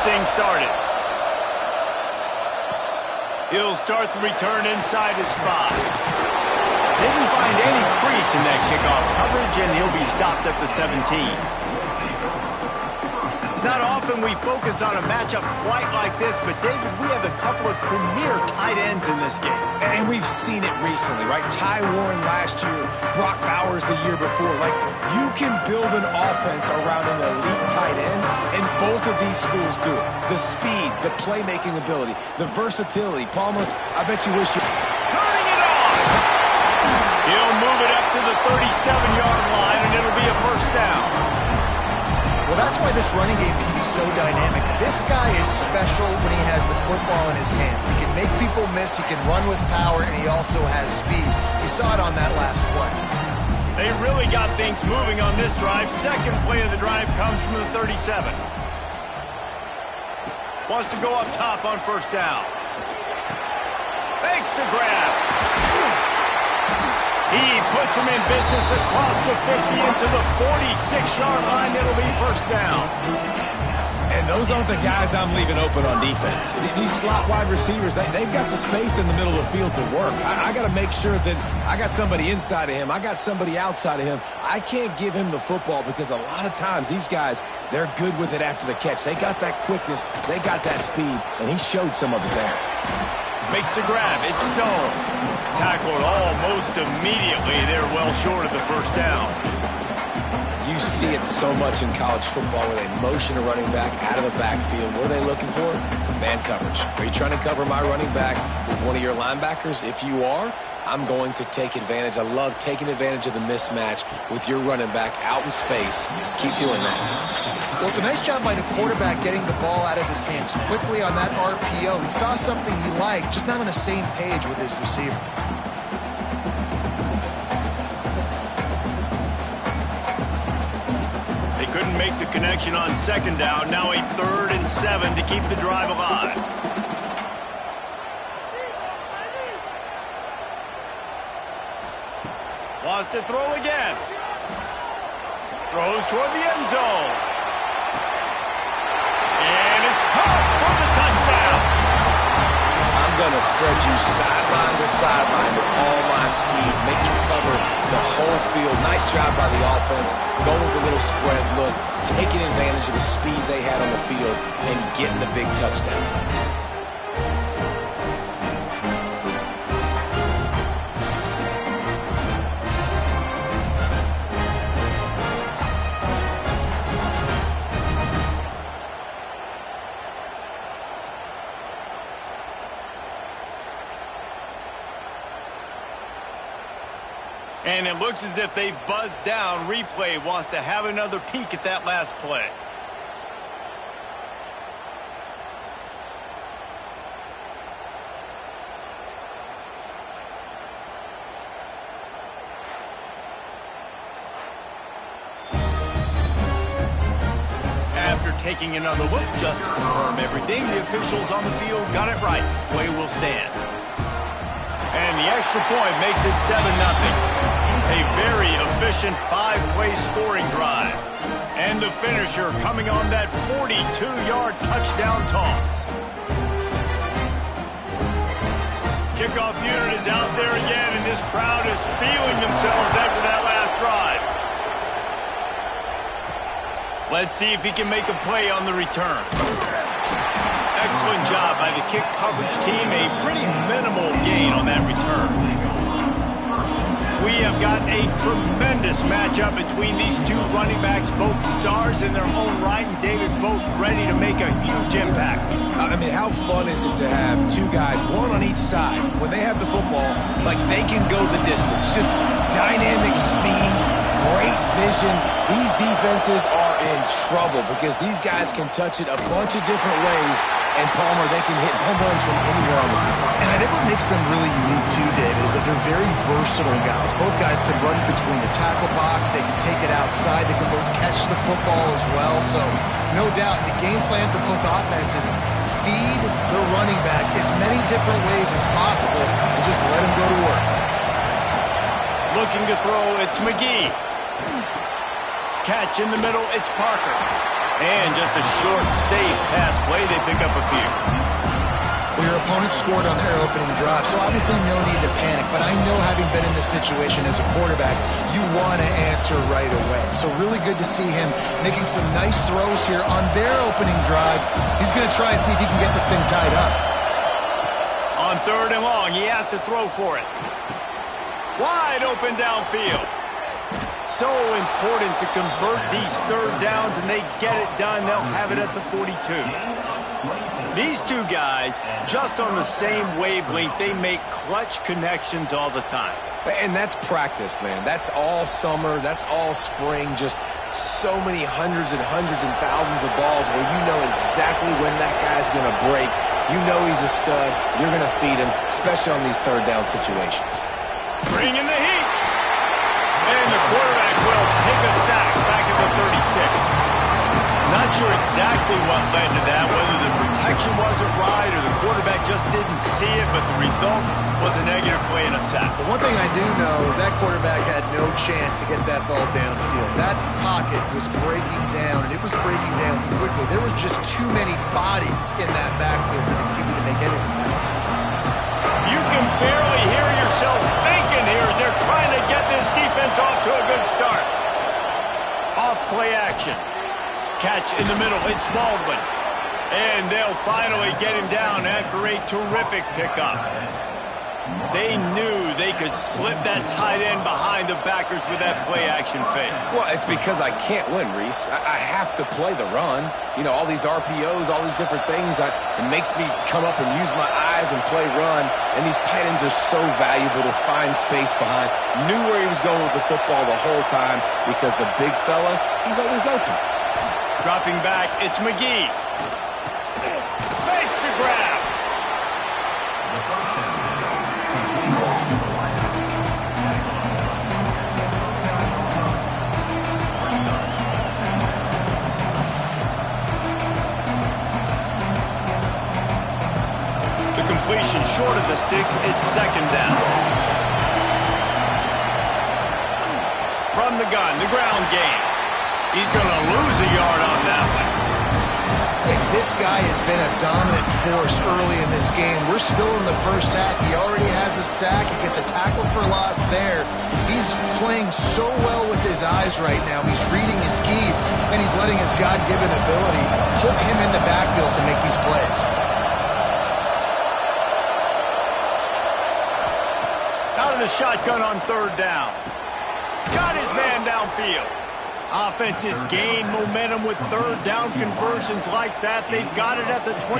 thing started. He'll start the return inside his 5. Didn't find any crease in that kickoff coverage, and he'll be stopped at the 17. It's not often we focus on a matchup quite like this, but David, we have a couple of premier tight ends in this game. And we've seen it recently, right? Ty Warren last year, Brock Bowers the year before. Like, you can build an offense around an elite tight end, and both of these schools do it. The speed, the playmaking ability, the versatility. Palmer, I bet you wish you... Turning it on! He'll move it up to the 37-yard line, and it'll be a first down. Well, that's why this running game can be so dynamic. This guy is special when he has the football in his hands. He can make people miss, he can run with power, and he also has speed. You saw it on that last play. They really got things moving on this drive. Second play of the drive comes from the 37. Wants to go up top on first down. Fakes to grab. He puts him in business across the 50 into the 46-yard line. It'll be first down. And those aren't the guys I'm leaving open on defense. These slot wide receivers, they've got the space in the middle of the field to work. I got to make sure that I got somebody inside of him. I got somebody outside of him. I can't give him the football because a lot of times these guys, they're good with it after the catch. They got that quickness. They got that speed, and he showed some of it there. Makes the grab. It's Stone. Tackled almost immediately. They're well short of the first down. You see it so much in college football where they motion a running back out of the backfield. What are they looking for? Man coverage. Are you trying to cover my running back with one of your linebackers? If you are, I'm going to take advantage. I love taking advantage of the mismatch with your running back out in space. Keep doing that. Well, it's a nice job by the quarterback getting the ball out of his hands quickly on that RPO. He saw something he liked, just not on the same page with his receiver. They couldn't make the connection on second down. Now a 3rd and 7 to keep the drive alive. Wants to throw again. Throws toward the end zone. And it's caught for the touchdown. I'm going to spread you sideline to sideline with all my speed. Make you cover the whole field. Nice job by the offense. Going with a little spread look. Taking advantage of the speed they had on the field and getting the big touchdown. And it looks as if they've buzzed down. Replay wants to have another peek at that last play. After taking another look just to confirm everything, the officials on the field got it right. Play will stand. And the extra point makes it 7-0. A very efficient 5-play scoring drive. And the finisher coming on that 42-yard touchdown toss. Kickoff unit is out there again, and this crowd is feeling themselves after that last drive. Let's see if he can make a play on the return. Excellent job by the kick coverage team. A pretty minimal gain on that return. We have got a tremendous matchup between these two running backs, both stars in their own right, and David, both ready to make a huge impact. I mean, how fun is it to have two guys, one on each side, when they have the football, like they can go the distance. Just dynamic speed, great vision. These defenses are in trouble because these guys can touch it a bunch of different ways, and Palmer, they can hit home runs from anywhere on the field. And I think what makes them really unique too, David, is that they're very versatile guys. Both guys can run between the tackle box, they can take it outside, they can both catch the football as well. So no doubt the game plan for both offenses, feed the running back as many different ways as possible and just let him go to work. Looking to throw, it's McGee. Catch in the middle, it's Parker. And just a short, safe pass play, they pick up a few. Well, your opponent scored on their opening drive, so obviously no need to panic. But I know, having been in this situation as a quarterback, you want to answer right away. So really good to see him making some nice throws here on their opening drive. He's going to try and see if he can get this thing tied up. On 3rd and long, he has to throw for it. Wide open downfield. So important to convert these 3rd downs, and they get it done. They'll have it at the 42. These two guys, just on the same wavelength, they make clutch connections all the time. And that's practice, man. That's all summer. That's all spring. Just so many hundreds and thousands of balls where you know exactly when that guy's going to break. You know he's a stud. You're going to feed him, especially on these 3rd down situations. Bring in the heat. And the quarterback will take a sack back at the 36. Not sure exactly what led to that, whether the protection wasn't right or the quarterback just didn't see it, but the result was a negative play and a sack. But one thing I do know is that quarterback had no chance to get that ball downfield. That pocket was breaking down, and it was breaking down quickly. There were just too many bodies in that backfield for the QB to make anything happen. You can barely hear yourself thinking here as they're trying to get this defense off to a good start. Off play action. Catch in the middle, it's Baldwin. And they'll finally get him down after a terrific pickup. They knew they could slip that tight end behind the backers with that play action fake. Well, it's because I can't win, Reese. I have to play the run. You know, all these RPOs, all these different things. It makes me come up and use my eyes and play run. And these tight ends are so valuable to find space behind. Knew where he was going with the football the whole time because the big fella, he's always open. Dropping back, it's McGee. Makes the grab. The completion short of the sticks, it's 2nd down. From the gun, the ground game. He's going to lose a yard on that one. And this guy has been a dominant force early in this game. We're still in the first half. He already has a sack. He gets a tackle for loss there. He's playing so well with his eyes right now. He's reading his keys, and he's letting his God-given ability put him in the backfield to make these plays. Out of the shotgun on 3rd down. Got his man downfield. Offenses gain momentum with 3rd down conversions like that. They've got it at the 25.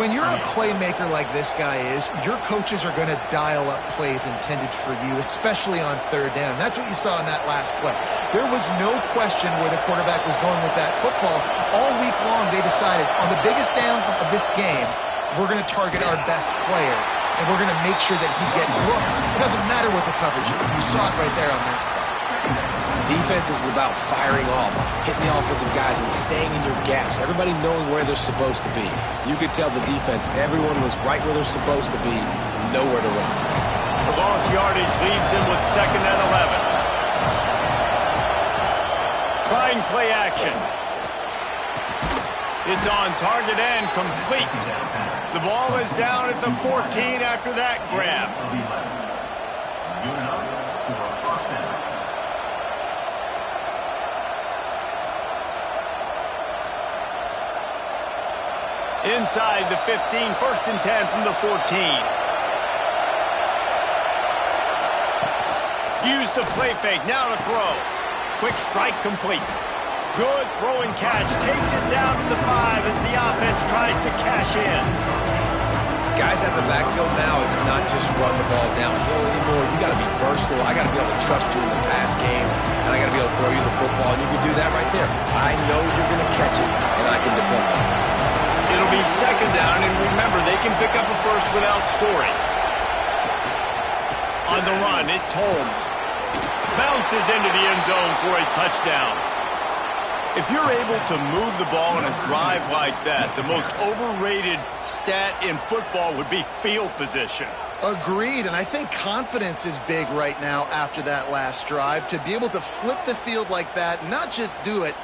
When you're a playmaker like this guy is, your coaches are going to dial up plays intended for you, especially on 3rd down. That's what you saw in that last play. There was no question where the quarterback was going with that football. All week long, they decided on the biggest downs of this game, we're going to target our best player, and we're going to make sure that he gets looks. It doesn't matter what the coverage is. You saw it right there on that. Defense is about firing off, hitting the offensive guys, and staying in your gaps. Everybody knowing where they're supposed to be. You could tell the defense, everyone was right where they're supposed to be, nowhere to run. The lost yardage leaves him with 2nd and 11. Trying play action. It's on target and complete. The ball is down at the 14 after that grab. Inside the 15, 1st and 10 from the 14. Use the play fake, now to throw. Quick strike complete. Good throw and catch, takes it down to the 5 as the offense tries to cash in. Guys at the backfield now, it's not just run the ball downhill anymore. You got to be versatile. I got to be able to trust you in the pass game, and I got to be able to throw you the football, and you can do that right there. I know you're going to catch it, and I can depend on it. It'll be 2nd down, and remember, they can pick up a first without scoring. On the run, it's Holmes. Bounces into the end zone for a touchdown. If you're able to move the ball on a drive like that, the most overrated stat in football would be field position. Agreed, and I think confidence is big right now after that last drive. To be able to flip the field like that, not just do it,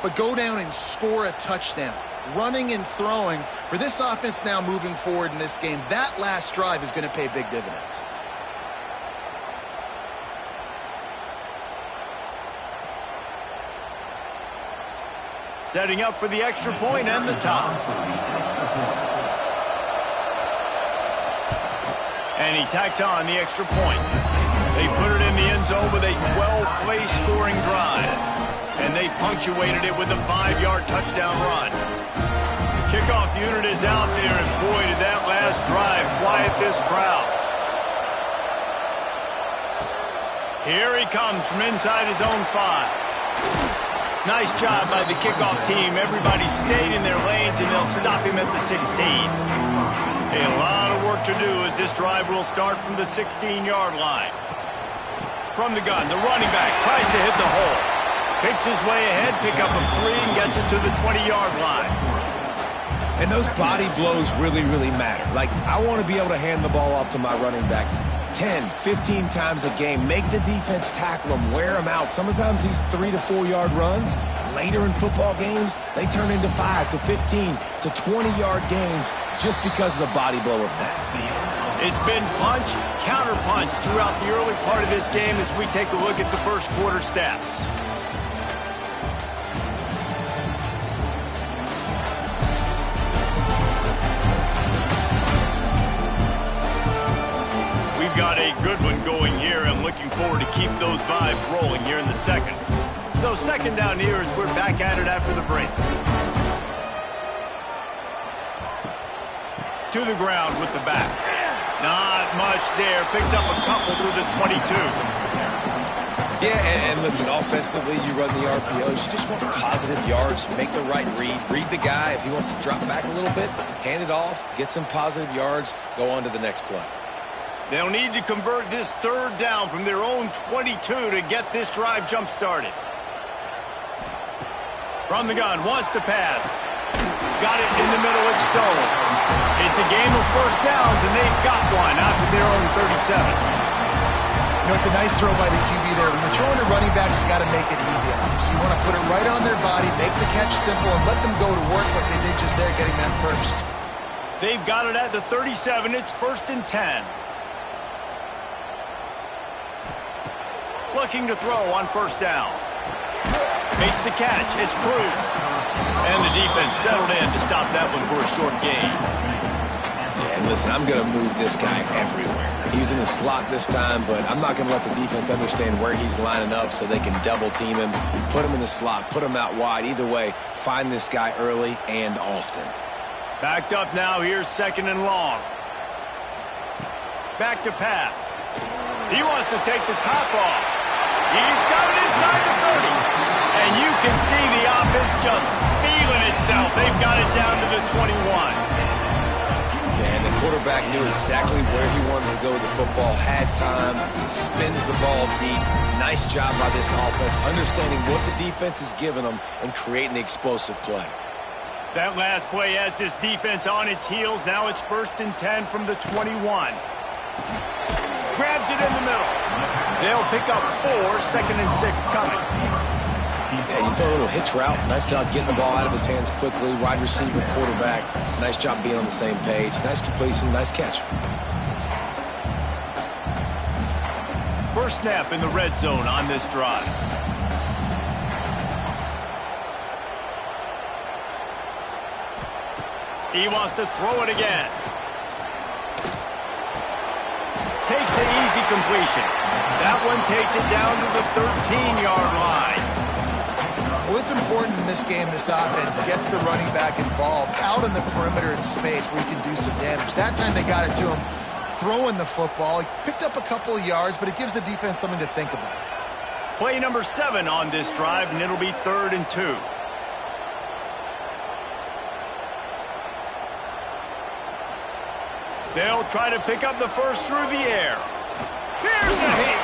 but go down and score a touchdown. Running and throwing for this offense now moving forward in this game, that last drive is going to pay big dividends. Setting up for the extra point and the top. And he tacks on the extra point. They put it in the end zone with a 12-play scoring drive. And they punctuated it with a 5-yard touchdown run. The kickoff unit is out there, and boy, did that last drive quiet this crowd. Here he comes from inside his own 5. Nice job by the kickoff team. Everybody stayed in their lanes, and they'll stop him at the 16. A lot of work to do as this drive will start from the 16-yard line. From the gun, the running back tries to hit the hole. Picks his way ahead, pick up a 3, and gets it to the 20-yard line. And those body blows really, really matter. Like, I want to be able to hand the ball off to my running back 10, 15 times a game. Make the defense tackle them, wear them out. Sometimes these 3 to 4 yard runs, later in football games, they turn into 5 to 15 to 20-yard gains just because of the body blow effect. It's been punch, counter punch throughout the early part of this game as we take a look at the first quarter stats. Got a good one going here. I'm looking forward to keep those vibes rolling here in the second. So second down here as we're back at it after the break. To the ground with the back. Not much there. Picks up a couple to the 22. Yeah, and listen, offensively, you run the RPOs. You just want positive yards, make the right read the guy. If he wants to drop back a little bit, hand it off, get some positive yards, go on to the next play. They'll need to convert this third down from their own 22 to get this drive jump-started. From the gun, wants to pass. Got it in the middle, it's Stone. It's a game of first downs, and they've got one out to their own 37. You know, it's a nice throw by the QB there. When you're throwing to running backs, you got to make it easy on them. So you want to put it right on their body, make the catch simple, and let them go to work like they did just there, getting that first. They've got it at the 37. It's 1st and 10. Looking to throw on first down. Makes the catch. It's Cruz. And the defense settled in to stop that one for a short gain. Yeah, and listen, I'm going to move this guy everywhere. He's in the slot this time, but I'm not going to let the defense understand where he's lining up so they can double team him, put him in the slot, put him out wide. Either way, find this guy early and often. Backed up now. Here's 2nd and long. Back to pass. He wants to take the top off. He's got it inside the 30. And you can see the offense just feeling itself. They've got it down to the 21. And the quarterback knew exactly where he wanted to go with the football, had time, spins the ball deep. Nice job by this offense, understanding what the defense is giving them and creating the explosive play. That last play has this defense on its heels. Now it's 1st and 10 from the 21. Grabs it in the middle. They'll pick up 4, 2nd and 6 coming. Yeah, you throw a little hitch route. Nice job getting the ball out of his hands quickly. Wide receiver, quarterback. Nice job being on the same page. Nice completion, nice catch. First snap in the red zone on this drive. He wants to throw it again. Takes the easy completion. That one takes it down to the 13-yard line. Well, it's important in this game, this offense gets the running back involved out in the perimeter in space where he can do some damage. That time they got it to him throwing the football. He picked up a couple of yards, but it gives the defense something to think about. Play number 7 on this drive, and it'll be 3rd and 2. They'll try to pick up the first through the air. Here's a hit.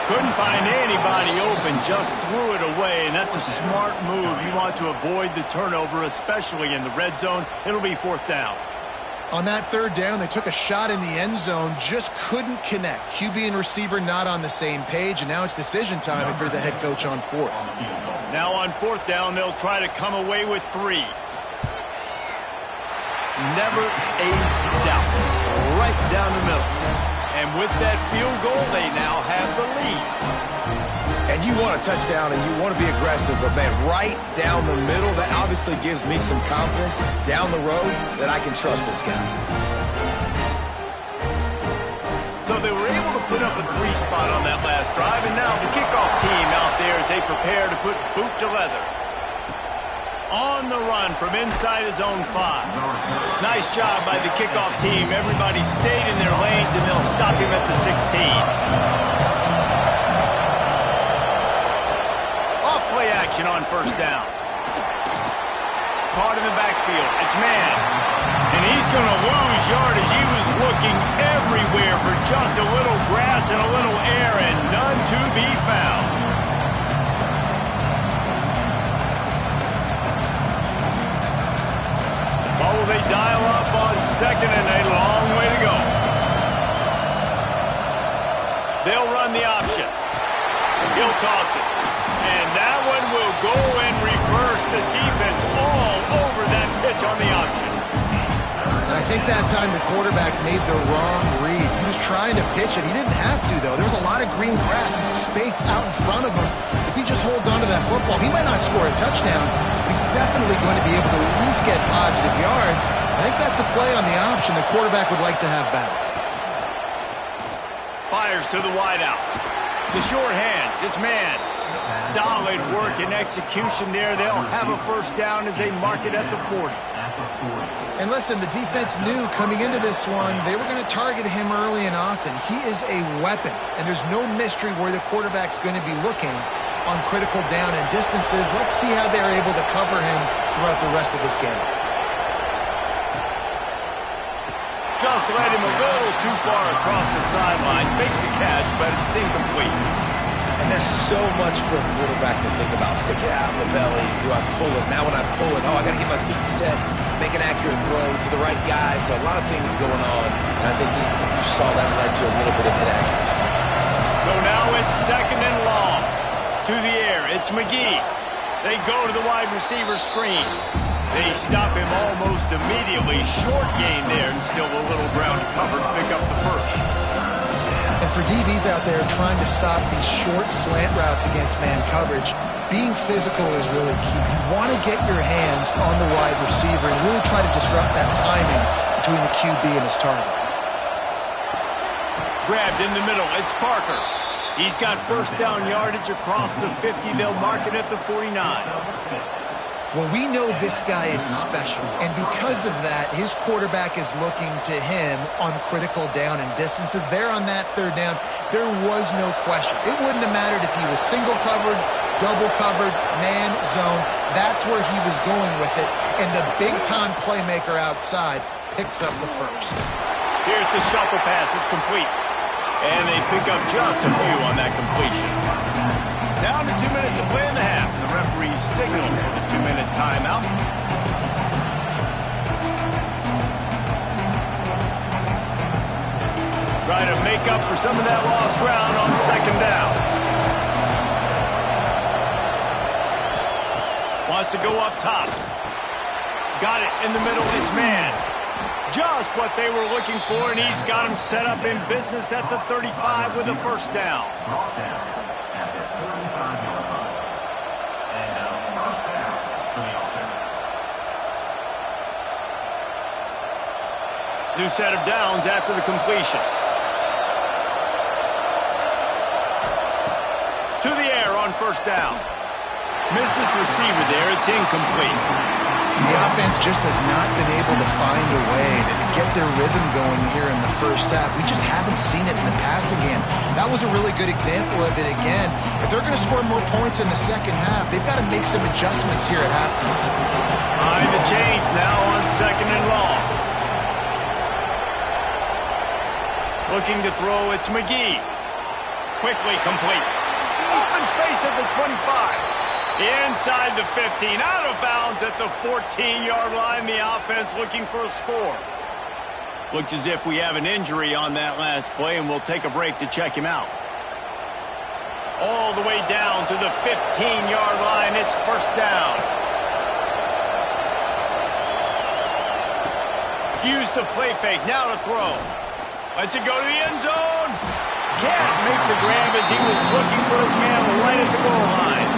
Couldn't find anybody open, just threw it away, and that's a smart move. You want to avoid the turnover, especially in the red zone. It'll be 4th down. On that third down, they took a shot in the end zone, just couldn't connect. QB and receiver not on the same page, and now it's decision time if you're the head coach on fourth. Now on fourth down, they'll try to come away with 3. Never a doubt. Right down the middle. And with that field goal, they now have the lead. And you want a touchdown and you want to be aggressive, but man, right down the middle, that obviously gives me some confidence down the road that I can trust this guy. So they were able to put up a 3 spot on that last drive, and now the kickoff team out there as they prepare to put boot to leather. On the run from inside his own 5. Nice job by the kickoff team. Everybody stayed in their lanes, and they'll stop him at the 16. Off-play action on first down. Caught in the backfield. It's man. And he's going to lose yardage. He was looking everywhere for just a little grass and a little air, and none to be found. Will they dial up on second, and a long way to go. They'll run the option. He'll toss it. And that one will go and reverse. The defense all over that pitch on the option. And I think that time the quarterback made the wrong read. He was trying to pitch it. He didn't have to, though. There was a lot of green grass and space out in front of him. If he just holds onto that football, he might not score a touchdown, but he's definitely going to be able to at least get positive yards. I think that's a play on the option the quarterback would like to have back. Fires to the wideout. To short hands. It's man. Solid work and execution there. They'll have a first down as they mark it at the 40. And listen, the defense knew coming into this one, they were going to target him early and often. He is a weapon, and there's no mystery where the quarterback's going to be looking on critical down and distances. Let's see how they're able to cover him throughout the rest of this game. Just led him a little too far across the sidelines. Makes the catch, but it's incomplete. And there's so much for a quarterback to think about. Stick it out in the belly. Do I pull it? Now when I pull it, I got to get my feet set, make an accurate throw to the right guy. So a lot of things going on. And I think you saw that led to a little bit of inaccuracy. So now it's second and long. To the air, it's McGee. They go to the wide receiver screen. They stop him almost immediately. Short gain there, and still a little ground to cover to pick up the first. And for DBs out there trying to stop these short slant routes against man coverage, being physical is really key. You want to get your hands on the wide receiver and really try to disrupt that timing between the QB and his target. Grabbed in the middle. It's Parker. He's got first down yardage across the 50. They'll mark it at the 49. Well, we know this guy is special, and because of that, his quarterback is looking to him on critical down and distances. There on that third down, there was no question. It wouldn't have mattered if he was single covered, double covered, man, zone. That's where he was going with it, and the big-time playmaker outside picks up the first. Here's the shuffle pass. It's complete, and they pick up just a few on that completion. Down to 2 minutes to play in the half. The referee signaled for the 2-minute timeout. Trying to make up for some of that lost ground on second down. Wants to go up top. Got it in the middle. It's man. Just what they were looking for, and he's got him set up in business at the 35 with a first down. New set of downs after the completion. To the air on first down. Missed his receiver there. It's incomplete. The offense just has not been able to find a way to get their rhythm going here in the first half. We just haven't seen it in the passing game. That was a really good example of it again. If they're going to score more points in the second half, they've got to make some adjustments here at halftime. Behind the chains now on second and long. Looking to throw, it's McGee. Quickly complete. Open space at the 25. Inside the 15. Out of bounds at the 14-yard line. The offense looking for a score. Looks as if we have an injury on that last play, and we'll take a break to check him out. All the way down to the 15-yard line. It's first down. Use the play fake. Now to throw. Lets it go to the end zone. Can't make the grab as he was looking for his man right at the goal line.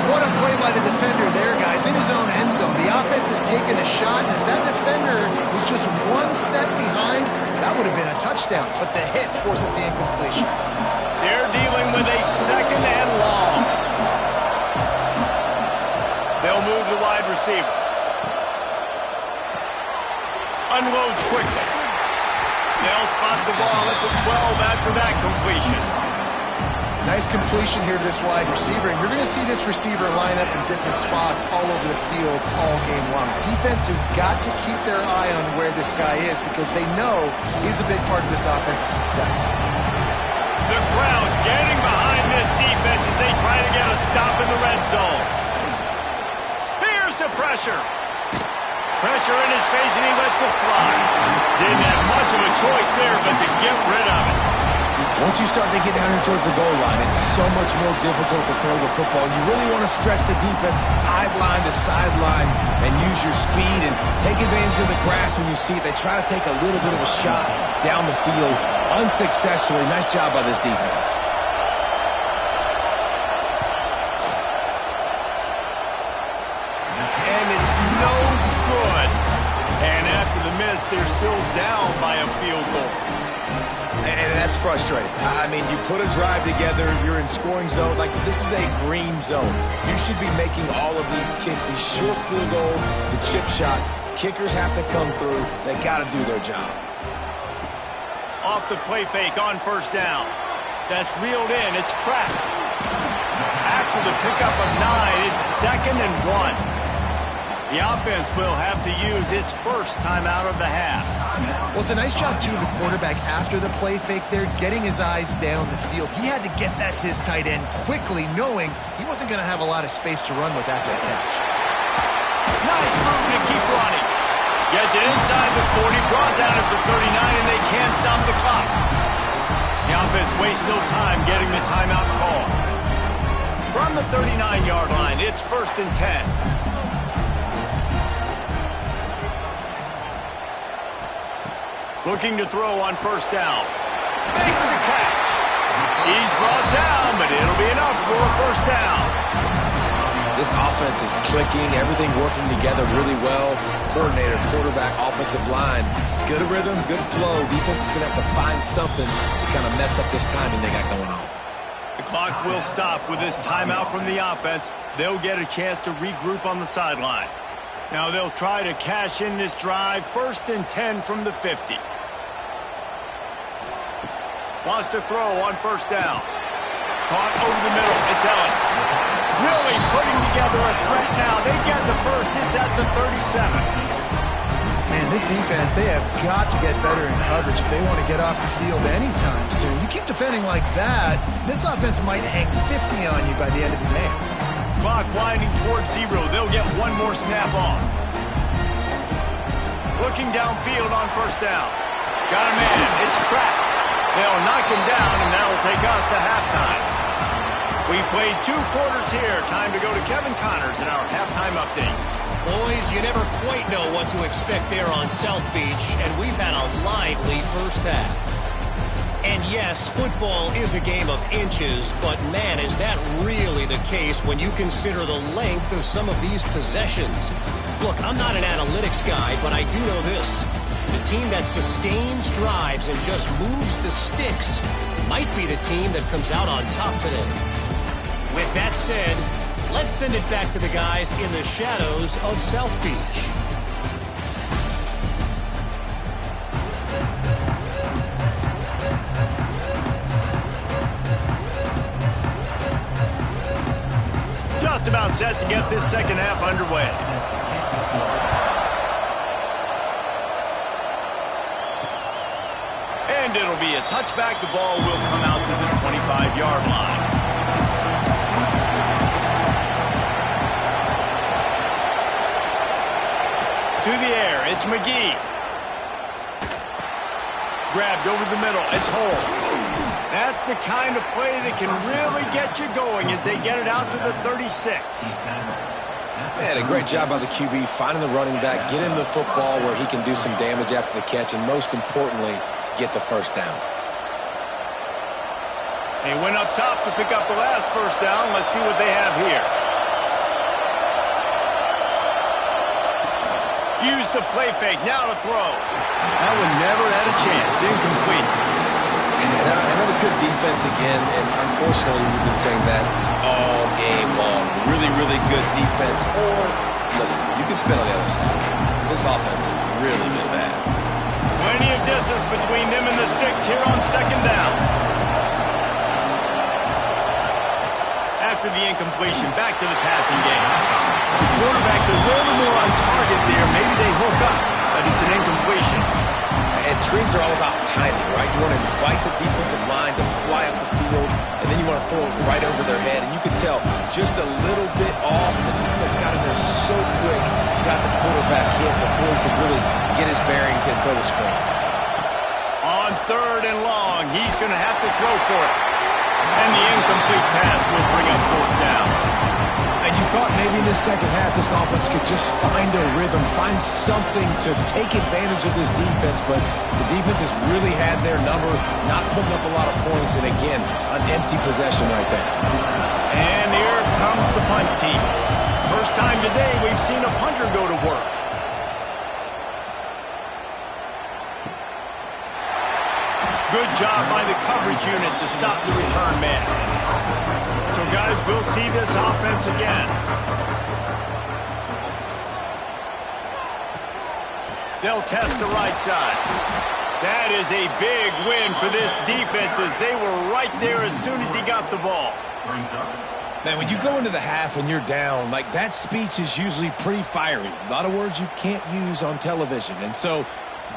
What a play by the defender there, guys, in his own end zone. The offense has taken a shot, and if that defender was just one step behind, that would have been a touchdown. But the hit forces the incompletion. They're dealing with a second and long. They'll move the wide receiver. Unloads quickly. They'll spot the ball at the 12 after that completion. Nice completion here to this wide receiver, and you're going to see this receiver line up in different spots all over the field all game long. Defense has got to keep their eye on where this guy is because they know he's a big part of this offense's success. The crowd getting behind this defense as they try to get a stop in the red zone. Here's the pressure. Pressure in his face, and he lets it fly. Didn't have much of a choice there, but to get rid of it. Once you start to get down here towards the goal line, it's so much more difficult to throw the football. You really want to stretch the defense sideline to sideline and use your speed and take advantage of the grass when you see it. They try to take a little bit of a shot down the field unsuccessfully. Nice job by this defense. And it's no good. And after the miss, they're still down by a field goal. And that's frustrating. I mean, you put a drive together, you're in scoring zone. Like, this is a green zone. You should be making all of these kicks, these short field goals, the chip shots. Kickers have to come through. They got to do their job. Off the play fake on first down. That's reeled in. It's cracked. After the pickup of 9, it's 2nd and 1. The offense will have to use its first timeout of the half. Well, it's a nice job, too, of the quarterback after the play fake there, getting his eyes down the field. He had to get that to his tight end quickly, knowing he wasn't going to have a lot of space to run with after the catch. Nice move to keep running. Gets it inside the 40, brought down at the 39, and they can't stop the clock. The offense wastes no time getting the timeout call. From the 39-yard line, it's 1st and 10. Looking to throw on first down. Makes the catch. He's brought down, but it'll be enough for a first down. This offense is clicking, everything working together really well. Coordinator, quarterback, offensive line. Good rhythm, good flow. Defense is going to have to find something to kind of mess up this timing they got going on. The clock will stop with this timeout from the offense. They'll get a chance to regroup on the sideline. Now they'll try to cash in this drive. 1st and 10 from the 50. Wants to throw on first down. Caught over the middle. It's Ellis. Really putting together a threat now. They get the first. It's at the 37. Man, this defense, they have got to get better in coverage if they want to get off the field anytime soon. You keep defending like that, this offense might hang 50 on you by the end of the game. Clock winding towards 0. They'll get one more snap off. Looking downfield on first down. Got a man. It's cracked. They'll knock him down, and that'll take us to halftime. We played 2 quarters here. Time to go to Kevin Connors in our halftime update. Boys, you never quite know what to expect there on South Beach, and we've had a lively first half. And yes, football is a game of inches, but man, is that really the case when you consider the length of some of these possessions. Look, I'm not an analytics guy, but I do know this. The team that sustains drives and just moves the sticks might be the team that comes out on top today. With that said, let's send it back to the guys in the shadows of South Beach. Just about set to get this second half underway. And it'll be a touchback. The ball will come out to the 25-yard line. To the air, it's McGee. Grabbed over the middle. It's Holmes. That's the kind of play that can really get you going as they get it out to the 36. Man, a great job by the QB finding the running back, get him the football where he can do some damage after the catch, and most importantly, get the first down. He went up top to pick up the last first down. Let's see what they have here. Use the play fake. Now to throw. That one never had a chance. Incomplete. And that was good defense again, and unfortunately, we've been saying that all game long. Really, really good defense. Or, listen, you can spin on the other side. This offense has really been bad. Plenty of distance between them and the sticks here on second down. After the incompletion, back to the passing game. The quarterback's a little more on target there. Maybe they hook up, but it's an incompletion. And screens are all about timing, right? You want to invite the defensive line to fly up the field, and then you want to throw it right over their head. And you can tell just a little bit off, and the defense got in there so quick, got the quarterback hit before he could really get his bearings and throw the screen. On third and long, he's going to have to throw for it. And the incomplete pass will bring up fourth down. And you thought maybe in the second half this offense could just find a rhythm, find something to take advantage of this defense, but the defense has really had their number, not putting up a lot of points, and again, an empty possession right there. And here comes the punt team. First time today we've seen a punter go to work. Good job by the coverage unit to stop the return man. So, guys, we'll see this offense again. They'll test the right side. That is a big win for this defense as they were right there as soon as he got the ball. Man, when you go into the half and you're down, like that speech is usually pretty fiery. A lot of words you can't use on television. And so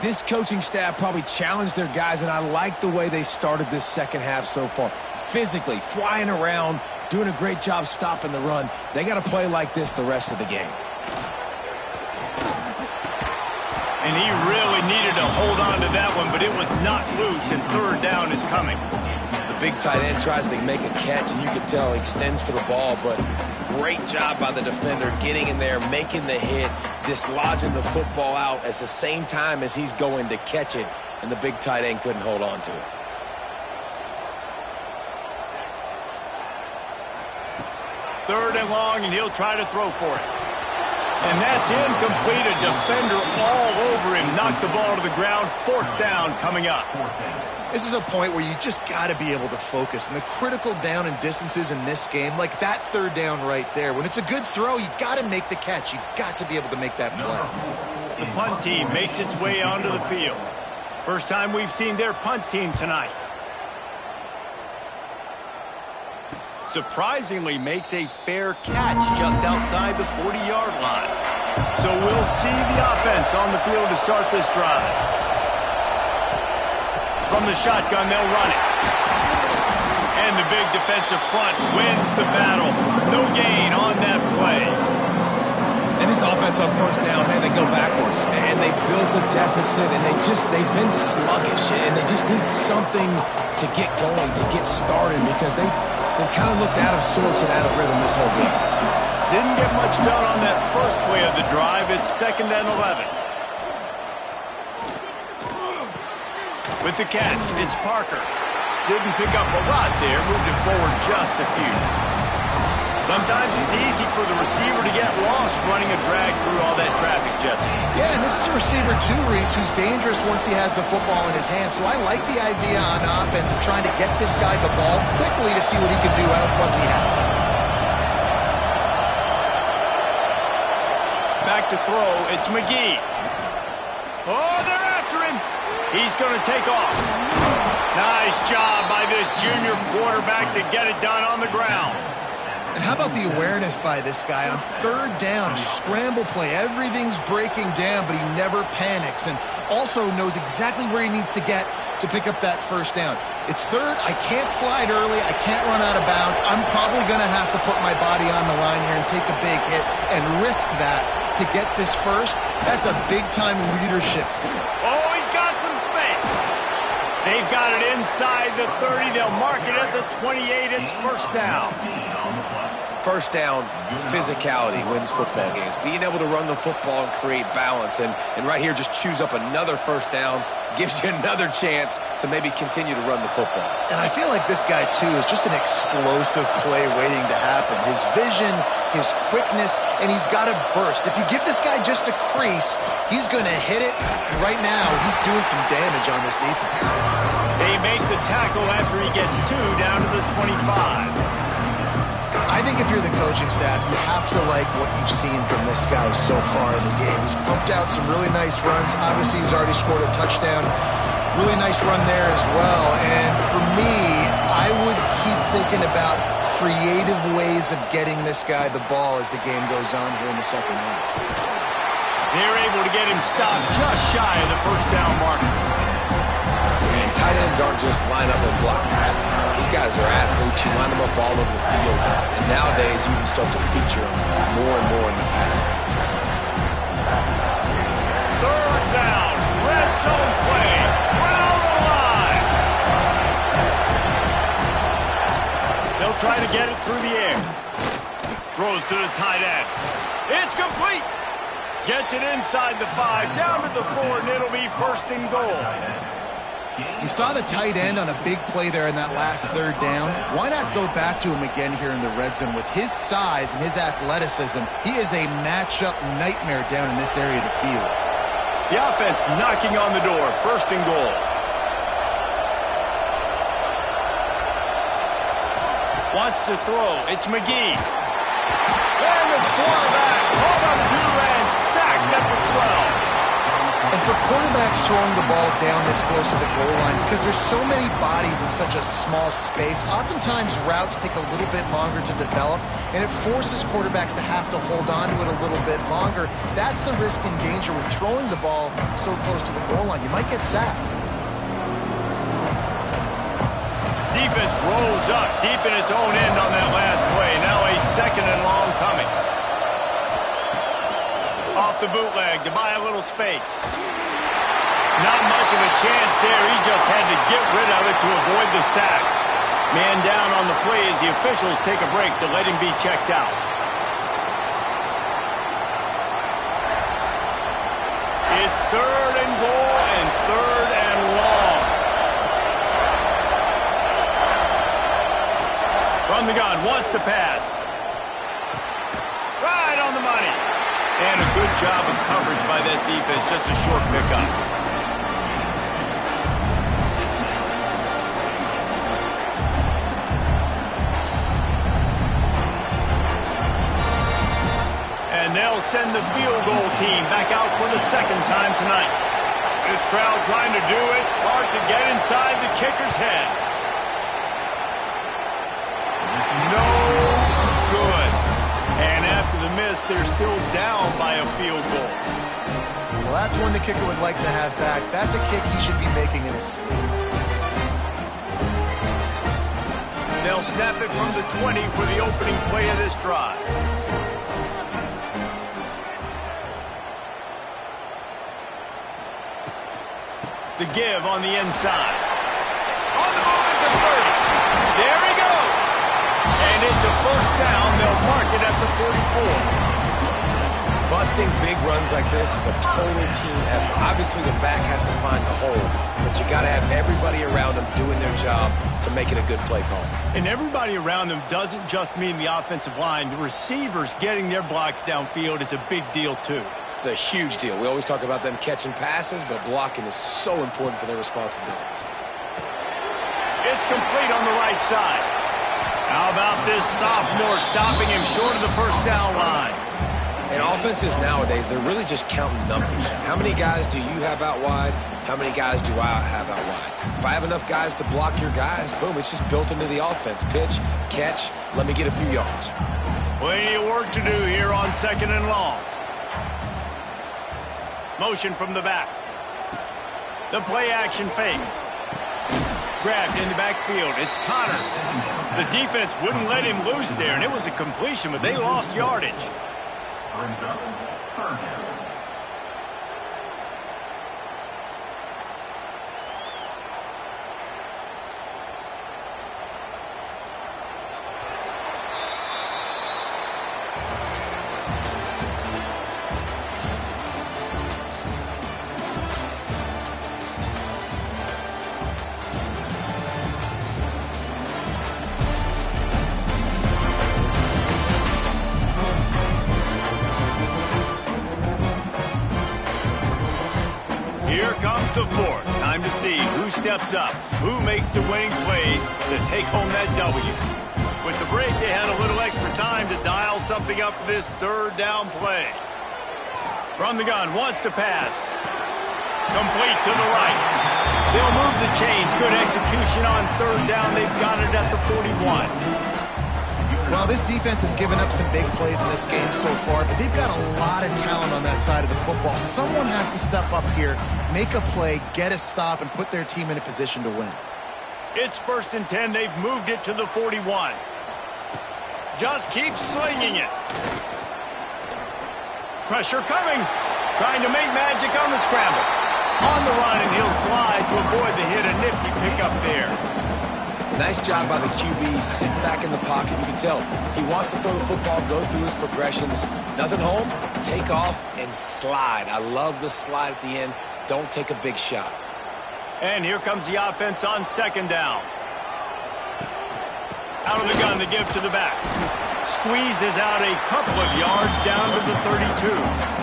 this coaching staff probably challenged their guys, and I like the way they started this second half so far. Physically, flying around, doing a great job stopping the run. They got to play like this the rest of the game. And he really needed to hold on to that one, but it was not loose, and third down is coming. The big tight end tries to make a catch, and you can tell he extends for the ball, but great job by the defender getting in there, making the hit, dislodging the football out at the same time as he's going to catch it, and the big tight end couldn't hold on to it. Third and long, and he'll try to throw for it. And that's incomplete. A defender all over him. Knocked the ball to the ground. Fourth down coming up. This is a point where you just got to be able to focus. And the critical down and distances in this game, like that third down right there, when it's a good throw, you got to make the catch. You got to be able to make that play. The punt team makes its way onto the field. First time we've seen their punt team tonight. Surprisingly makes a fair catch just outside the 40-yard line. So we'll see the offense on the field to start this drive. From the shotgun, they'll run it. And the big defensive front wins the battle. No gain on that play. And this offense on first down, man, they go backwards. And they built a deficit, and they've been sluggish. And they just need something to get going, to get started, because they kind of looked out of sorts and out of rhythm this whole game. Didn't get much done on that first play of the drive. It's 2nd and 11. With the catch, it's Parker. Didn't pick up a lot there. Moved it forward just a few. Sometimes it's easy for the receiver to get lost running a drag through all that traffic, Jesse. Yeah, and this is a receiver too, Reese, who's dangerous once he has the football in his hands. So I like the idea on offense of trying to get this guy the ball quickly to see what he can do out once he has it. Back to throw, it's McGee. Oh, they're after him. He's going to take off. Nice job by this junior quarterback to get it done on the ground. And how about the awareness by this guy on third down, a scramble play. Everything's breaking down, but he never panics and also knows exactly where he needs to get to pick up that first down. It's third. I can't slide early. I can't run out of bounds. I'm probably going to have to put my body on the line here and take a big hit and risk that to get this first. That's a big-time leadership. Oh, he's got some space. They've got it inside the 30. They'll mark it at the 28. It's first down. First down, physicality wins football games. Being able to run the football and create balance. And right here, just choose up another first down, gives you another chance to maybe continue to run the football. And I feel like this guy, too, is just an explosive play waiting to happen. His vision, his quickness, and he's got a burst. If you give this guy just a crease, he's going to hit it. And right now, he's doing some damage on this defense. They make the tackle after he gets 2 down to the 25. I think if you're the coaching staff, you have to like what you've seen from this guy so far in the game. He's pumped out some really nice runs. Obviously, he's already scored a touchdown. Really nice run there as well. And for me, I would keep thinking about creative ways of getting this guy the ball as the game goes on here in the second half. They're able to get him stopped just shy of the first down mark. And tight ends aren't just line up and block passes. These guys are athletes. You line them up all over the field. And nowadays, you can start to feature them more and more in the passing. Third down. Red zone play. Crowd alive. They'll try to get it through the air. Throws to the tight end. It's complete. Gets it inside the 5, down to the 4, and it'll be first and goal. You saw the tight end on a big play there in that last third down. Why not go back to him again here in the red zone? With his size and his athleticism, he is a matchup nightmare down in this area of the field. The offense knocking on the door, first and goal. Wants to throw. It's McGee. And the quarterback called up to and sacked at the 12. And for quarterbacks throwing the ball down this close to the goal line, because there's so many bodies in such a small space, oftentimes routes take a little bit longer to develop, and it forces quarterbacks to have to hold on to it a little bit longer. That's the risk and danger with throwing the ball so close to the goal line. You might get sacked. Defense rolls up deep in its own end on that last play. Now a second and long coming. Off the bootleg to buy a little space. Not much of a chance there. He just had to get rid of it to avoid the sack. Man down on the play as the officials take a break to let him be checked out. It's third and goal and third and long. From the gun, wants to pass. Right on the money. And a good job of coverage by that defense, just a short pickup. And they'll send the field goal team back out for the second time tonight. This crowd trying to do its part to get inside the kicker's head. No good. And after the miss, they're still down by a field goal. Well, that's one the kicker would like to have back. That's a kick he should be making in his sleep. They'll snap it from the 20 for the opening play of this drive. The give on the inside. On the move at the 30. There he goes. And it's a first down. They'll mark it at the 44. Busting big runs like this is a total team effort. Obviously, the back has to find the hole, but you got to have everybody around them doing their job to make it a good play call. And everybody around them doesn't just mean the offensive line. The receivers getting their blocks downfield is a big deal, too. It's a huge deal. We always talk about them catching passes, but blocking is so important for their responsibilities. It's complete on the right side. How about this sophomore stopping him short of the first down line? And offenses nowadays, they're really just counting numbers. How many guys do you have out wide? How many guys do I have out wide? If I have enough guys to block your guys, boom, it's just built into the offense. Pitch, catch, let me get a few yards. Plenty of work to do here on second and long. Motion from the back. The play action fake. Grabbed in the backfield. It's Connors. The defense wouldn't let him loose there, and it was a completion, but they lost yardage. Here comes the fourth. Time to see who steps up, who makes the winning plays to take home that W. With the break, they had a little extra time to dial something up for this third down play. From the gun, wants to pass. Complete to the right. They'll move the chains. Good execution on third down. They've got it at the 41. Well, this defense has given up some big plays in this game so far, but they've got a lot of talent on that side of the football. Someone has to step up here, make a play, get a stop, and put their team in a position to win. It's 1st and 10. They've moved it to the 41. Just keep slinging it. Pressure coming. Trying to make magic on the scramble. On the run, and he'll slide to avoid the hit. A nifty pickup there. Nice job by the QB, sitting back in the pocket. You can tell he wants to throw the football, go through his progressions. Nothing home, take off, and slide. I love the slide at the end. Don't take a big shot. And here comes the offense on 2nd down. Out of the gun to give to the back. Squeezes out a couple of yards down to the 32.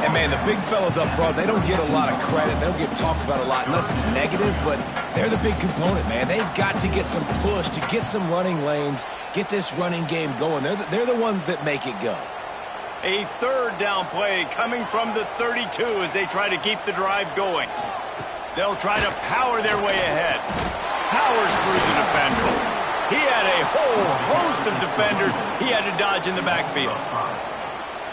And, man, the big fellas up front, they don't get a lot of credit. They don't get talked about a lot unless it's negative, but they're the big component, man. They've got to get some push, to get some running lanes, get this running game going. They're the ones that make it go. A 3rd down play coming from the 32 as they try to keep the drive going. They'll try to power their way ahead. Powers through the defender. He had a whole host of defenders he had to dodge in the backfield.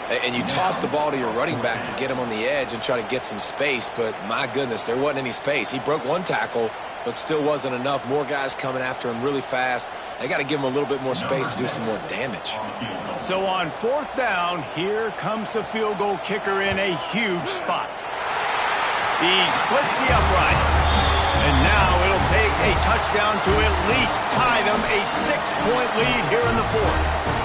And you toss the ball to your running back to get him on the edge and try to get some space, but my goodness, there wasn't any space. He broke one tackle, but still wasn't enough. More guys coming after him really fast. They got to give him a little bit more space to do some more damage. So on 4th down, here comes the field goal kicker in a huge spot. He splits the uprights. And now it'll take a touchdown to at least tie them a 6-point lead here in the 4th.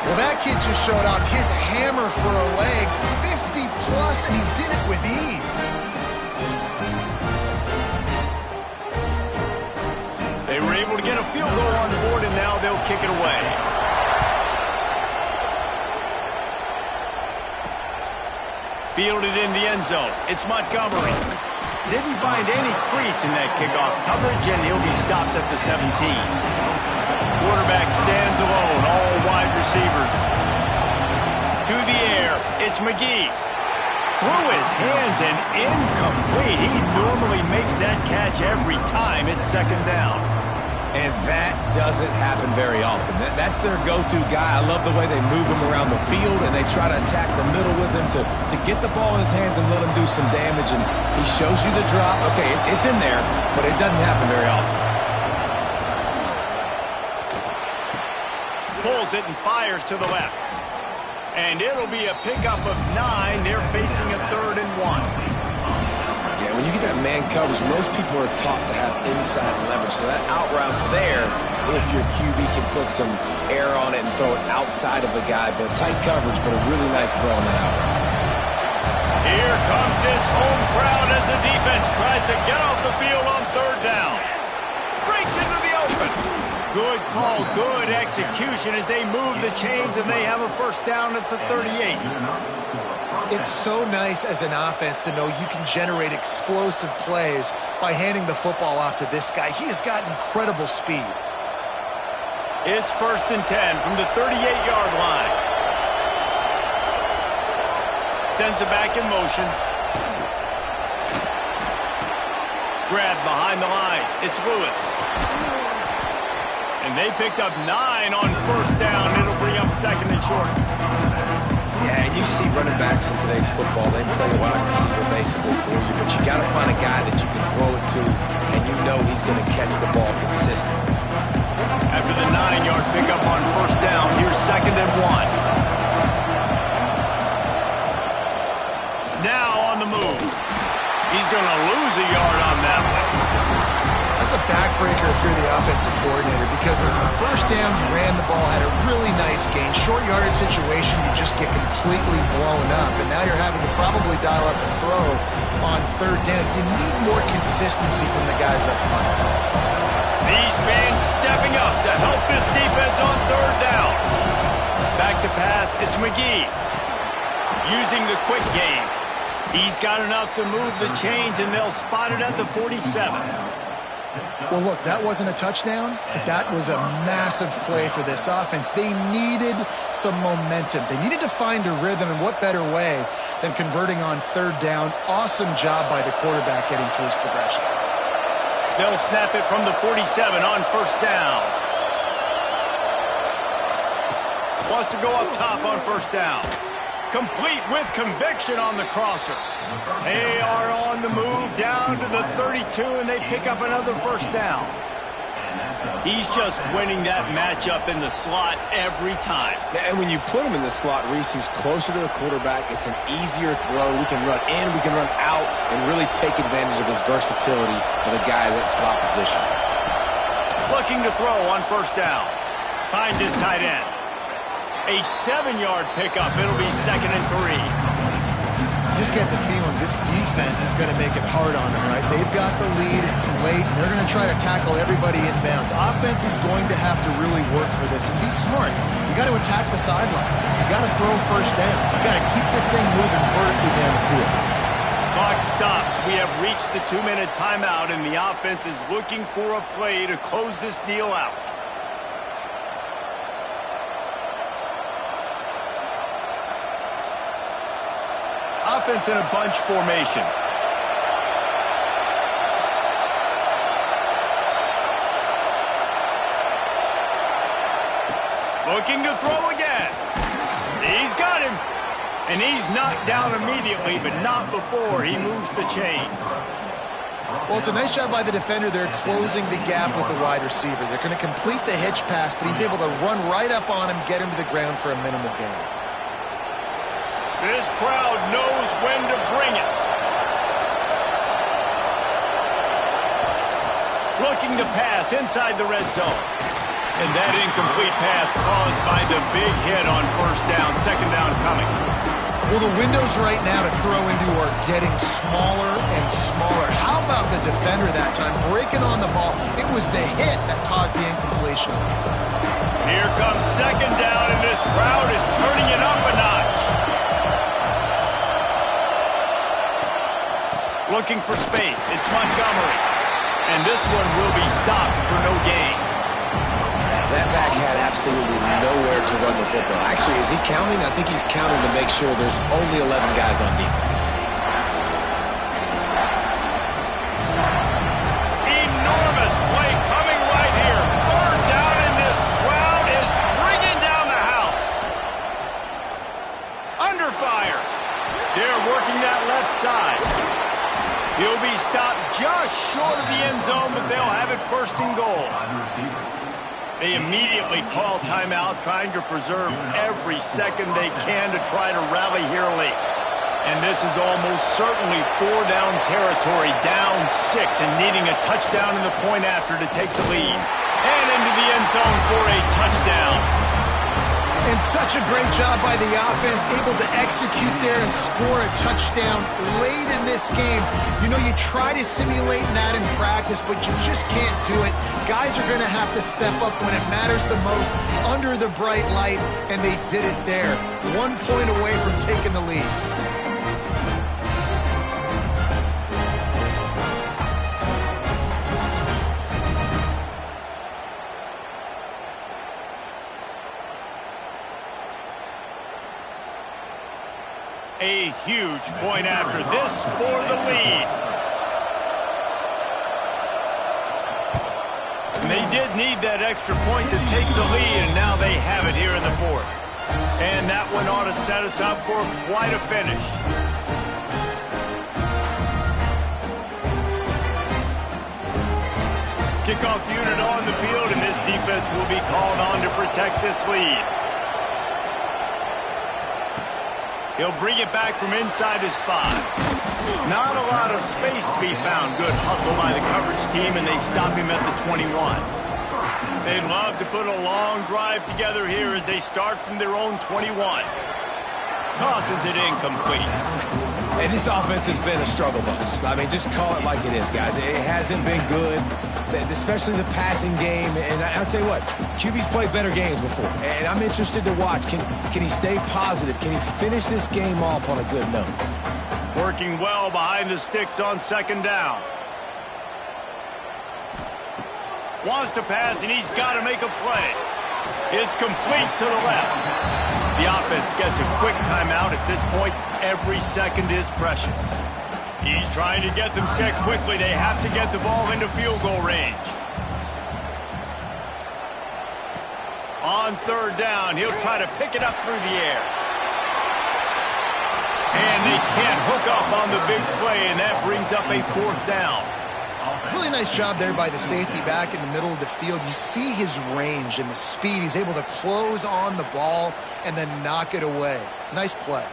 Well, that kid just showed off his hammer for a leg, 50-plus, and he did it with ease. They were able to get a field goal on the board, and now they'll kick it away. Fielded in the end zone. It's Montgomery. Didn't find any crease in that kickoff coverage, and he'll be stopped at the 17. Quarterback stands alone, all wide receivers. To the air, it's McGee. Through his hands and incomplete. He normally makes that catch every time it's 2nd down. And that doesn't happen very often. That's their go-to guy. I love the way they move him around the field, and they try to attack the middle with him to get the ball in his hands and let him do some damage. And he shows you the drop. Okay, it's in there, but it doesn't happen very often. Pulls it and fires to the left. And it'll be a pickup of 9. They're facing a 3rd and 1. Yeah, when you get that man coverage, most people are taught to have inside leverage. So that out route's there if your QB can put some air on it and throw it outside of the guy. But tight coverage, but a really nice throw on that out route. Here comes this home crowd as the defense tries to get off the field on 3rd down. Breaks into the open. Good call, good execution as they move the chains, and they have a 1st down at the 38. It's so nice as an offense to know you can generate explosive plays by handing the football off to this guy. He has got incredible speed. It's 1st and 10 from the 38-yard line. Sends it back in motion. Grab behind the line. It's Lewis. And they picked up 9 on 1st down. It'll bring up 2nd and short. Yeah, and you see running backs in today's football, they play a wide receiver basically for you, but you got to find a guy that you can throw it to, and you know he's going to catch the ball consistently. After the 9-yard pickup on 1st down, here's 2nd and 1. Now on the move. He's going to lose a yard on that one. That's a backbreaker if you're the offensive coordinator, because on the 1st down, you ran the ball, had a really nice gain. Short yardage situation, you just get completely blown up, and now you're having to probably dial up a throw on 3rd down. You need more consistency from the guys up front. These fans stepping up to help this defense on 3rd down. Back to pass, it's McGee. Using the quick game. He's got enough to move the chains, and they'll spot it at the 47. Well, look, that wasn't a touchdown, but that was a massive play for this offense. They needed some momentum. They needed to find a rhythm, and what better way than converting on third down. Awesome job by the quarterback getting through his progression. They'll snap it from the 47 on first down. Wants to go up top on first down. Complete with conviction on the crosser. They are on the move down to the 32, and they pick up another first down. He's just winning that matchup in the slot every time. And when you put him in the slot, Reese, he's closer to the quarterback. It's an easier throw. We can run in, we can run out, and really take advantage of his versatility of the guy in that slot position. Looking to throw on first down. Finds his tight end. A 7-yard pickup. It'll be 2nd and 3. You just get the feeling this defense is going to make it hard on them, right? They've got the lead. It's late, and they're going to try to tackle everybody inbounds. Offense is going to have to really work for this and be smart. You got to attack the sidelines. You got to throw first downs. You got to keep this thing moving vertically down the field. Clock stops. We have reached the 2-minute timeout, and the offense is looking for a play to close this deal out. Offense in a bunch formation. Looking to throw again. He's got him. And he's knocked down immediately, but not before he moves the chains. Well, it's a nice job by the defender. They're closing the gap with the wide receiver. They're going to complete the hitch pass, but he's able to run right up on him, get him to the ground for a minimal gain. This crowd knows when to bring it. Looking to pass inside the red zone. And that incomplete pass caused by the big hit on first down. 2nd down coming. Well, the windows right now to throw into are getting smaller and smaller. How about the defender that time breaking on the ball? It was the hit that caused the incompletion. Here comes 2nd down, and this crowd is turning it up a notch. Looking for space. It's Montgomery. And this one will be stopped for no gain. That back had absolutely nowhere to run the football. Actually, is he counting? I think he's counting to make sure there's only 11 guys on defense. Enormous play coming right here. 3rd down, and this crowd is bringing down the house. Under fire. They're working that left side. He'll be stopped just short of the end zone, but they'll have it 1st and goal. They immediately call timeout, trying to preserve every second they can to try to rally here late. And this is almost certainly 4-down territory, down 6, and needing a touchdown in the point after to take the lead. And into the end zone for a touchdown. And such a great job by the offense, able to execute there and score a touchdown late in this game. You know, you try to simulate that in practice, but you just can't do it. Guys are going to have to step up when it matters the most under the bright lights, and they did it there. 1 point away from taking the lead. A huge point after this for the lead. And they did need that extra point to take the lead, and now they have it here in the 4th. And that one ought to set us up for quite a finish. Kickoff unit on the field, and this defense will be called on to protect this lead. He'll bring it back from inside his 5. Not a lot of space to be found. Good hustle by the coverage team, and they stop him at the 21. They'd love to put a long drive together here as they start from their own 21. Tosses it incomplete. And this offense has been a struggle bus. I mean, just call it like it is, guys. It hasn't been good, especially the passing game. And I'll tell you what, QB's played better games before. And I'm interested to watch. Can he stay positive? Can he finish this game off on a good note? Working well behind the sticks on second down. Wants to pass, and he's got to make a play. It's complete to the left. The offense gets a quick timeout. At this point, every second is precious. He's trying to get them set quickly. They have to get the ball into field goal range. On third down, he'll try to pick it up through the air. And they can't hook up on the big play, and that brings up a fourth down. Really nice job there by the safety back in the middle of the field. You see his range and the speed. He's able to close on the ball and then knock it away. Nice play.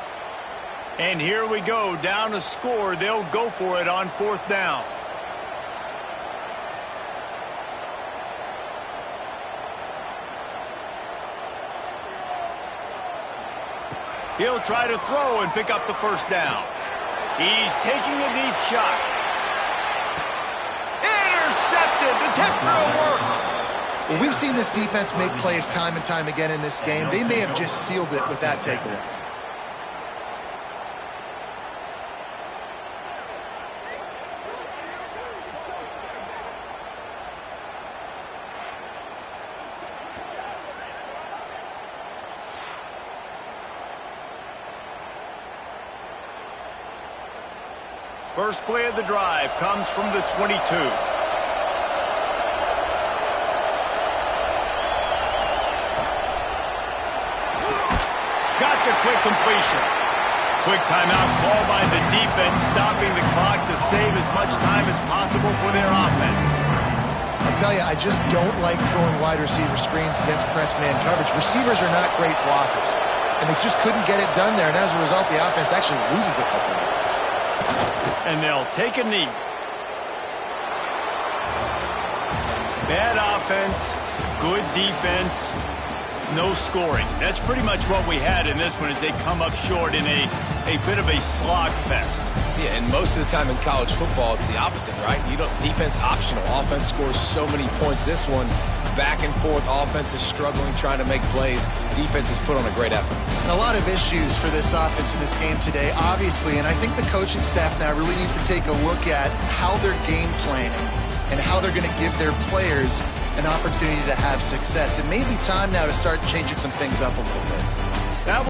And here we go, down a score. They'll go for it on fourth down. He'll try to throw and pick up the first down. He's taking a deep shot. Intercepted. The tip drill worked. Well, we've seen this defense make plays time and time again in this game. They may have just sealed it with that takeaway. First play of the drive comes from the 22. Got the quick completion. Quick timeout called by the defense, stopping the clock to save as much time as possible for their offense. I'll tell you, I just don't like throwing wide receiver screens against press man coverage. Receivers are not great blockers, and they just couldn't get it done there, and as a result, the offense actually loses a couple of yards. And they'll take a knee. Bad offense, good defense, no scoring. That's pretty much what we had in this one as they come up short in a bit of a slog fest. Yeah, and most of the time in college football, it's the opposite, right? Defense optional. Offense scores so many points. This one, back and forth. Offense is struggling, trying to make plays. Defense has put on a great effort. And a lot of issues for this offense in this game today, obviously, and I think the coaching staff now really needs to take a look at how they're game planning and how they're going to give their players an opportunity to have success. It may be time now to start changing some things up a little bit.